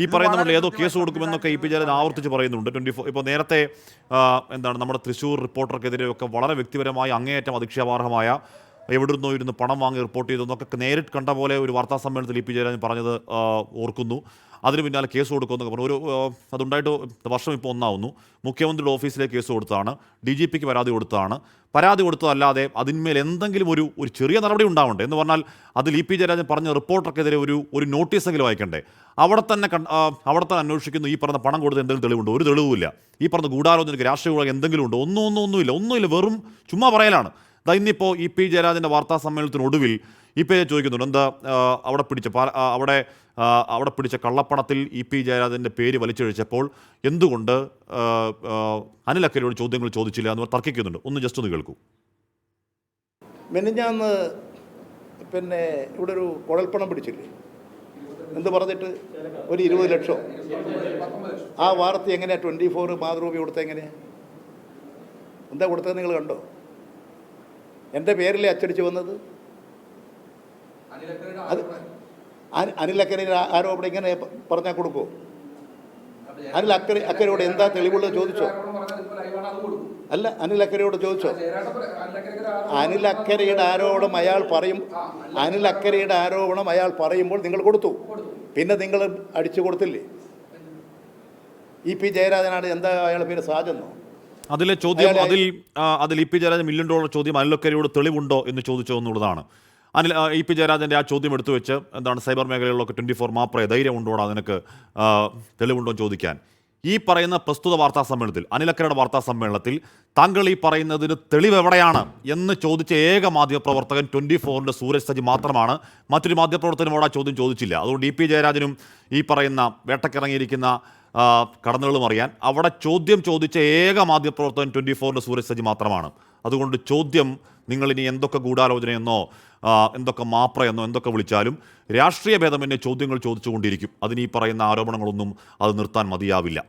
ഈ പറയുന്ന നമ്മൾ ഏതോ കേസ് കൊടുക്കുമെന്നൊക്കെ ഇ പി ജയരാജൻ ആവർത്തിച്ച് പറയുന്നുണ്ട്. 24 ഇപ്പോൾ നേരത്തെ എന്താണ് നമ്മുടെ തൃശ്ശൂർ റിപ്പോർട്ടർക്കെതിരെയൊക്കെ വളരെ വ്യക്തിപരമായി അങ്ങേയറ്റം അധിക്ഷേപാർഹമായ എവിടുന്നോ ഇരുന്ന് പണം വാങ്ങി റിപ്പോർട്ട് ചെയ്തെന്നൊക്കെ നേരിട്ട് കണ്ട പോലെ ഒരു വാർത്താ സമ്മേളനത്തിൽ ഇ പി ജയരാജൻ പറഞ്ഞത് ഓർക്കുന്നു. അതിന് പിന്നാലെ കേസ് കൊടുക്കുമെന്നൊക്കെ പറഞ്ഞു. അതുണ്ടായിട്ട് വർഷം ഇപ്പോൾ ഒന്നാവുന്നു. മുഖ്യമന്ത്രിയുടെ ഓഫീസിലേക്ക് കേസ് കൊടുത്തതാണ്, DGPക്ക് പരാതി കൊടുത്തതാണ്. പരാതി കൊടുത്തതല്ലാതെ അതിന്മേൽ എന്തെങ്കിലും ഒരു ചെറിയ നടപടി ഉണ്ടാവണ്ടേ എന്ന് പറഞ്ഞാൽ അതിൽ ഇ പി ജയരാജൻ പറഞ്ഞ റിപ്പോർട്ടർക്കെതിരെ ഒരു നോട്ടീസെങ്കിലും അയക്കണ്ടേ? അവിടെ തന്നെ അന്വേഷിക്കുന്നു. ഈ പറഞ്ഞ പണം കൊടുത്ത് എന്തെങ്കിലും തെളിവുണ്ടോ? ഒരു തെളിവുമില്ല. ഈ പറഞ്ഞ ഗൂഢാലോചനയ്ക്ക് രാഷ്ട്രീയ എന്തെങ്കിലും ഉണ്ടോ? ഒന്നുമില്ല. വെറും ചുമ്മാ പറയലാണ്. ഇന്നിപ്പോൾ ഇ പി ജയരാജൻ്റെ വാർത്താ സമ്മേളനത്തിനൊടുവിൽ ഇ പി ചോദിക്കുന്നുണ്ട്, എന്താ അവിടെ പിടിച്ച കള്ളപ്പണത്തിൽ ഇ പി ജയരാജൻ്റെ പേര് വലിച്ചഴിച്ചപ്പോൾ എന്തുകൊണ്ട് അനിൽ അക്കരയോട് ചോദ്യങ്ങൾ ചോദിച്ചില്ല എന്ന് തർക്കിക്കുന്നുണ്ട്. ജസ്റ്റ് ഒന്ന് കേൾക്കൂ. മെനിഞ്ഞാന്ന് ഇവിടെ ഒരു കുഴൽപ്പണം പിടിച്ചില്ലേ, എന്ത് പറഞ്ഞിട്ട് ഒരു 20 ലക്ഷം. ആ വാർത്ത എങ്ങനെയാണ് 24 മാതൃഭൂമി കൊടുത്തത്? എങ്ങനെയാണ്, എന്താ കൊടുത്തത് നിങ്ങൾ കണ്ടോ? എൻ്റെ പേരിലെ അച്ചടിച്ച് വന്നത്. അത് അനിൽ അക്കരയുടെ ആരോപണം ഇങ്ങനെ പറഞ്ഞാൽ കൊടുക്കുമോ? അനിൽ അക്കരയോട് എന്താ തെളിവുള്ളത് ചോദിച്ചോ? അല്ല, അനിൽ അക്കരയോട് ചോദിച്ചോ? അനിൽ അക്കരയുടെ ആരോപണം അയാൾ പറയുമ്പോൾ നിങ്ങൾ കൊടുത്തു. പിന്നെ നിങ്ങൾ അടിച്ചു കൊടുത്തില്ലേ? ഇ പി ജയരാജനാണ്, എന്താ അയാളുടെ പേര്, സാജെന്നോ? അതിലെ ചോദ്യം അതിൽ ഇ പി ജയരാജൻ $1 മില്യൺ ചോദ്യം അനിൽ അക്കരയോട് തെളിവുണ്ടോ എന്ന് ചോദിച്ചോ എന്നുള്ളതാണ്. ഇ പി ജയരാജൻ്റെ ആ ചോദ്യം എടുത്തു വെച്ച് എന്താണ് സൈബർ മേഖലകളിലൊക്കെ 24 മാപ്രേ ധൈര്യം ഉണ്ടോടാ നിനക്ക് തെളിവുണ്ടോ എന്ന് ചോദിക്കാൻ. ഈ പറയുന്ന പ്രസ്തുത വാർത്താ സമ്മേളനത്തിൽ, അനിൽ അക്കരയുടെ വാർത്താ സമ്മേളനത്തിൽ താങ്കൾ ഈ പറയുന്നതിന് തെളിവ് എവിടെയാണ് എന്ന് ചോദിച്ച ഏക മാധ്യമപ്രവർത്തകൻ 24-ൻ്റെ സൂരജ് സജി മാത്രമാണ്. മറ്റൊരു മാധ്യമപ്രവർത്തകനോട് ആ ചോദ്യം ചോദിച്ചില്ല. അതുകൊണ്ട് ഇ പി ജയരാജനും ഈ പറയുന്ന വേട്ടക്കിറങ്ങിയിരിക്കുന്ന കടന്നുകളും അറിയാൻ അവിടെ ചോദ്യം ചോദിച്ച ഏക മാധ്യമപ്രവർത്തകൻ 24-ൻ്റെ സൂരജ് സജി മാത്രമാണ്. അതുകൊണ്ട് ചോദ്യം നിങ്ങളിനി എന്തൊക്കെ ഗൂഢാലോചനയെന്നോ എന്തൊക്കെ മാപ്രയെന്നോ എന്തൊക്കെ വിളിച്ചാലും രാഷ്ട്രീയ ഭേദമന്യേ ചോദ്യങ്ങൾ ചോദിച്ചുകൊണ്ടിരിക്കും. അതിന് ഈ പറയുന്ന ആരോപണങ്ങളൊന്നും അത് നിർത്താൻ മതിയാവില്ല.